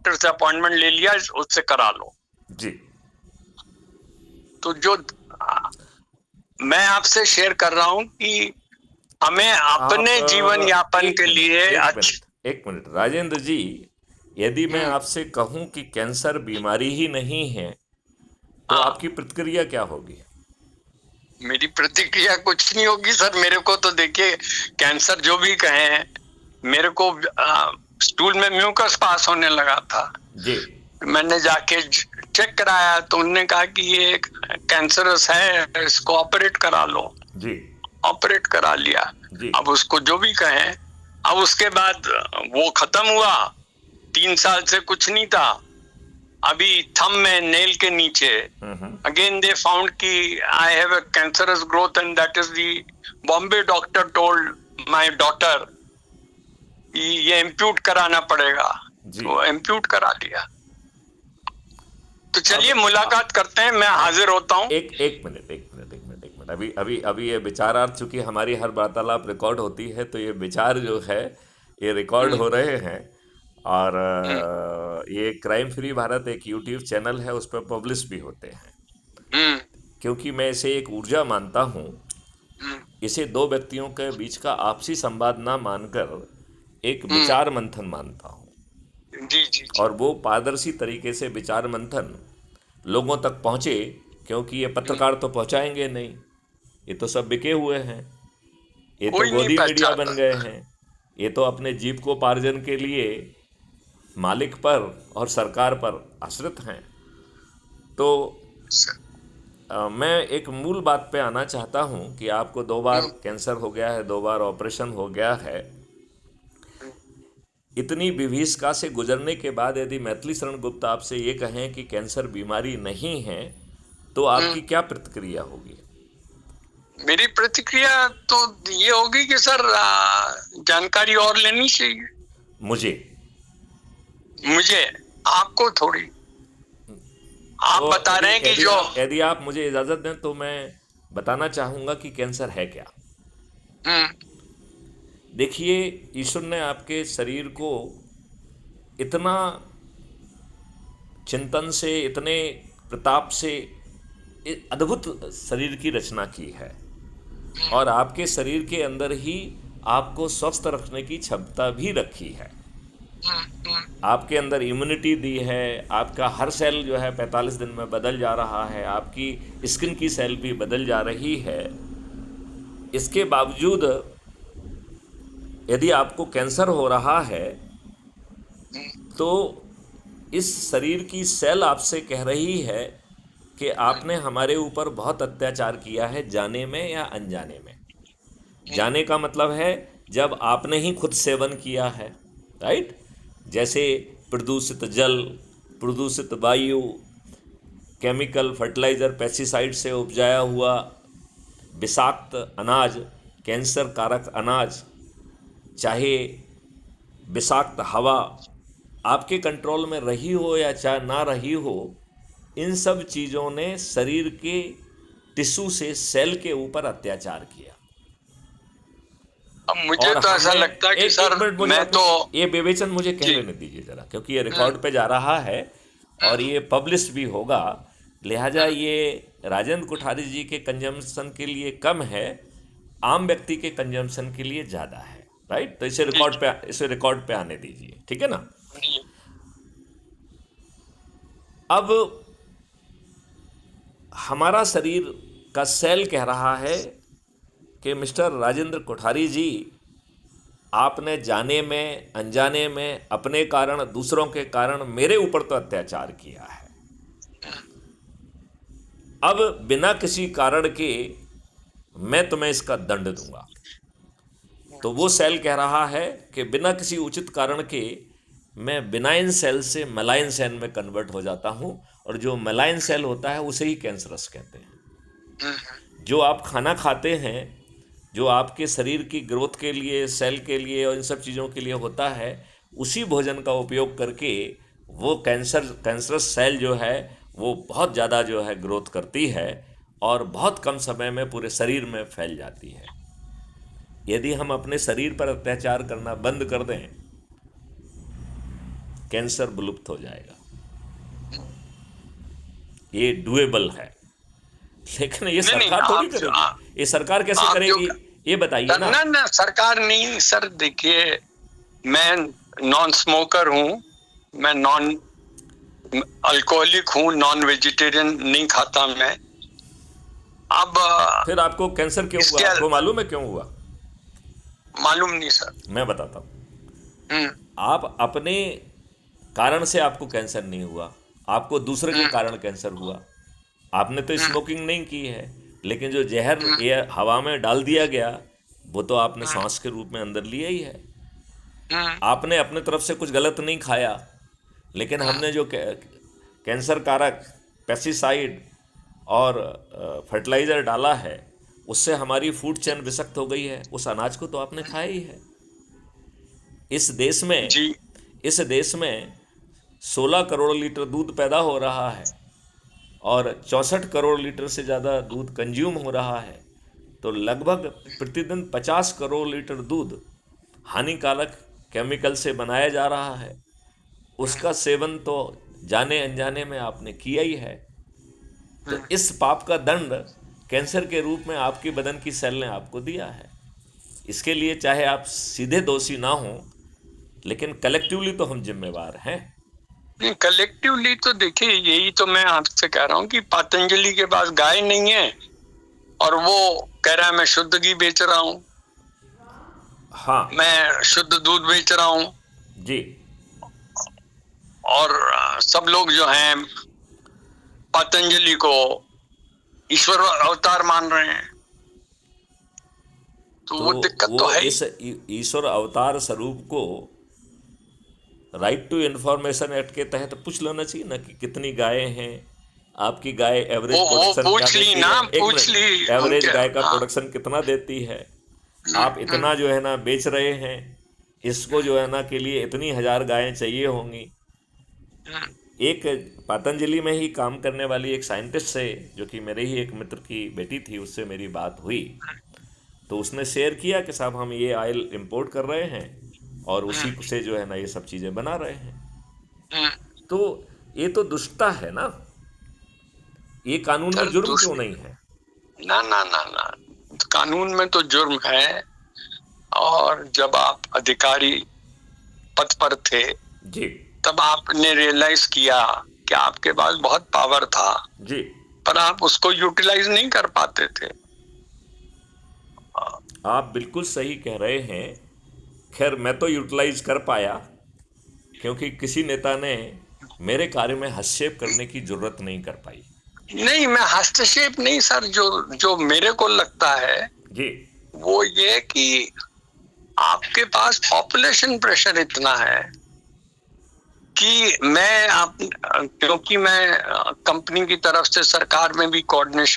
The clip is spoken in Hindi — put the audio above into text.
डॉक्टर से अपॉइंटमेंट ले लिया, उससे करा लो जी। तो जो मैं आपसे शेयर कर रहा हूं कि हमें आप अपने जीवन यापन के लिए एक मिनट राजेंद्र जी, यदि मैं हम्म, आपसे कहूं कि कैंसर बीमारी ही नहीं है तो हाँ, आपकी प्रतिक्रिया क्या होगी? मेरी प्रतिक्रिया कुछ नहीं होगी सर। मेरे को तो देखिए, कैंसर जो भी कहे हैं, मेरे को स्टूल में म्यूकस पास होने लगा था। जी मैंने जाके चेक कराया तो उन्होंने कहा कि ये कैंसरस है, इसको ऑपरेट करा लो। जी ऑपरेट करा लिया। जी। अब उसको जो भी कहें, अब उसके बाद वो खत्म हुआ। 3 साल से कुछ नहीं था। अभी थंब में नेल के नीचे अगेन दे फाउंड कि I have a cancerous growth and that is the Bombay doctor told my daughter ये इम्प्यूट कराना पड़ेगा। जी। तो इम्प्यूट करा लिया। तो अब चलिए मुलाकात करते हैं, मैं हाजिर होता हूँ। एक मिनट, अभी अभी अभी ये विचारार्थ, चूंकि हमारी हर वार्तालाप रिकॉर्ड होती है तो ये विचार जो है ये रिकॉर्ड हम्म, हो रहे हैं। और हम्म, ये क्राइम फ्री भारत एक यूट्यूब चैनल है, उस पर पब्लिश भी होते हैं। हम्म, क्योंकि मैं इसे एक ऊर्जा मानता हूँ, हम्म, इसे दो व्यक्तियों के बीच का आपसी संवाद ना मानकर एक हम्म, विचार मंथन मानता हूँ। जी जी जी। और वो पारदर्शी तरीके से विचार मंथन लोगों तक पहुँचे, क्योंकि ये हम्म, पत्रकार तो पहुँचाएंगे नहीं, ये तो सब बिके हुए हैं, ये तो कोई नहीं गोदी मीडिया बन पहचानता। गए हैं, ये तो अपने जीविकोपार्जन के लिए मालिक पर और सरकार पर आश्रित हैं। तो मैं एक मूल बात पे आना चाहता हूँ कि आपको 2 बार हम्म, कैंसर हो गया है, 2 बार ऑपरेशन हो गया है। हम्म, इतनी विभीषिका से गुजरने के बाद यदि मैथिली शरण गुप्त आपसे ये कहें कि कैंसर बीमारी नहीं है तो हम्म। आपकी क्या प्रतिक्रिया होगी? मेरी प्रतिक्रिया तो ये होगी कि सर जानकारी और लेनी चाहिए मुझे मुझे, आपको थोड़ी। आप तो बता यदि रहे हैं कि यदि जो आप यदि आप मुझे इजाज़त दें तो मैं बताना चाहूँगा कि कैंसर है क्या। हम्म, देखिए, ईश्वर ने आपके शरीर को इतना चिंतन से, इतने प्रताप से अद्भुत शरीर की रचना की है, और आपके शरीर के अंदर ही आपको स्वस्थ रखने की क्षमता भी रखी है। हम्म, आपके अंदर इम्यूनिटी दी है, आपका हर सेल जो है 45 दिन में बदल जा रहा है, आपकी स्किन की सेल भी बदल जा रही है। इसके बावजूद यदि आपको कैंसर हो रहा है तो इस शरीर की सेल आपसे कह रही है कि आपने हमारे ऊपर बहुत अत्याचार किया है, जाने में या अनजाने में। जाने का मतलब है जब आपने ही खुद सेवन किया है, राइट? जैसे प्रदूषित जल, प्रदूषित वायु, केमिकल फर्टिलाइज़र पेस्टिसाइड से उपजाया हुआ विषाक्त अनाज, कैंसर कारक अनाज, चाहे विषाक्त हवा आपके कंट्रोल में रही हो या चाहे ना रही हो, इन सब चीज़ों ने शरीर के टिश्यू से, सेल के ऊपर अत्याचार किया। अब मुझे और तो ऐसा हमें लगता है कि एक सर एक मिनट मुझे मैं अपनी तो ये विवेचन मुझे कह जी। लेने दीजिए ज़रा, क्योंकि ये हम्म, रिकॉर्ड पे जा रहा है और हम्म, ये पब्लिश भी होगा। लिहाजा हम्म, ये राजेंद्र कोठारी जी के कंजम्पशन के लिए कम है, आम व्यक्ति के कंजम्पशन के लिए ज़्यादा है, राइट? तो जी इसे रिकॉर्ड पे आने दीजिए, ठीक है ना? जी। अब हमारा शरीर का सेल कह रहा है कि मिस्टर राजेंद्र कोठारी जी, आपने जाने में अनजाने में, अपने कारण, दूसरों के कारण मेरे ऊपर तो अत्याचार किया है। अब बिना किसी कारण के मैं तुम्हें इसका दंड दूंगा। तो वो सेल कह रहा है कि बिना किसी उचित कारण के मैं बिनाइन सेल से मलाइन सेल में कन्वर्ट हो जाता हूँ, और जो मलाइन सेल होता है उसे ही कैंसरस कहते हैं। जो आप खाना खाते हैं, जो आपके शरीर की ग्रोथ के लिए, सेल के लिए और इन सब चीज़ों के लिए होता है, उसी भोजन का उपयोग करके वो कैंसरस सेल जो है वो बहुत ज़्यादा जो है ग्रोथ करती है और बहुत कम समय में पूरे शरीर में फैल जाती है। यदि हम अपने शरीर पर अत्याचार करना बंद कर दें कैंसर विलुप्त हो जाएगा। ये डुएबल है, लेकिन ये नहीं नहीं, सरकार थोड़ी आप करेगी। ये सरकार कैसे आप जो करेगी, ये बताइए ना। ना ना, सरकार नहीं सर, देखिए मैं नॉन स्मोकर हूँ, मैं नॉन अल्कोहलिक हूँ, नॉन वेजिटेरियन नहीं खाता मैं। अब फिर आपको कैंसर क्यों हुआ, आपको मालूम है क्यों हुआ? मालूम नहीं सर। मैं बताता हूँ। आप अपने कारण से आपको कैंसर नहीं हुआ, आपको दूसरे के कारण कैंसर हुआ। आपने तो स्मोकिंग नहीं की है, लेकिन जो जहर एयर हवा में डाल दिया गया वो तो आपने सांस के रूप में अंदर लिया ही है। आपने अपने तरफ से कुछ गलत नहीं खाया, लेकिन हमने जो कैंसर कारक पेस्टिसाइड और फर्टिलाइज़र डाला है, उससे हमारी फूड चेन विषाक्त हो गई है। उस अनाज को तो आपने खाया ही है। इस देश में 16 करोड़ लीटर दूध पैदा हो रहा है और 64 करोड़ लीटर से ज़्यादा दूध कंज्यूम हो रहा है। तो लगभग प्रतिदिन 50 करोड़ लीटर दूध हानिकारक केमिकल से बनाया जा रहा है। उसका सेवन तो जाने अनजाने में आपने किया ही है। तो इस पाप का दंड कैंसर के रूप में आपकी बदन की सेल ने आपको दिया है। इसके लिए चाहे आप सीधे दोषी ना हो, लेकिन कलेक्टिवली तो हम जिम्मेवार हैं। नहीं, कलेक्टिवली तो देखिए, यही तो मैं आपसे कह रहा हूँ कि पतंजलि के पास गाय नहीं है और वो कह रहा है मैं शुद्ध घी बेच रहा हूँ। हाँ, मैं शुद्ध दूध बेच रहा हूँ जी। और सब लोग जो हैं पतंजलि को ईश्वर अवतार मान रहे हैं। तो वो दिक्कत तो है। इस ईश्वर अवतार स्वरूप को राइट टू इंफॉर्मेशन एक्ट के तहत पूछ लेना चाहिए ना कि कितनी गायें हैं, आपकी गाय एवरेज प्रोडक्शन पूछ ली ना, पूछ ली। एवरेज गाय का प्रोडक्शन कितना देती है, आप इतना जो है ना बेच रहे हैं, इसको जो है ना के लिए इतनी 1000 गायें चाहिए होंगी। एक पतंजलि में ही काम करने वाली एक साइंटिस्ट से, जो कि मेरे ही एक मित्र की बेटी थी, उससे मेरी बात हुई, तो उसने शेयर किया कि साहब हम ये ऑयल इंपोर्ट कर रहे हैं और उसी से जो है ना ये सब चीज़ें बना रहे हैं। तो ये तो दुष्टता है ना, ये कानून में जुर्म क्यों नहीं है? ना ना ना ना, कानून में तो जुर्म है। और जब आप अधिकारी पद पर थे जी, तब आपने रियलाइज किया कि आपके पास बहुत पावर था जी, पर आप उसको यूटिलाइज नहीं कर पाते थे। आप बिल्कुल सही कह रहे हैं। खैर मैं तो यूटिलाइज कर पाया, क्योंकि किसी नेता ने मेरे कार्य में हस्तक्षेप करने की जरूरत नहीं कर पाई। नहीं, मैं हस्तक्षेप नहीं सर, जो मेरे को लगता है जी, वो ये कि आपके पास पॉपुलेशन प्रेशर इतना है कि क्योंकि मैं कंपनी की तरफ से सरकार में भी कोऑर्डिनेशन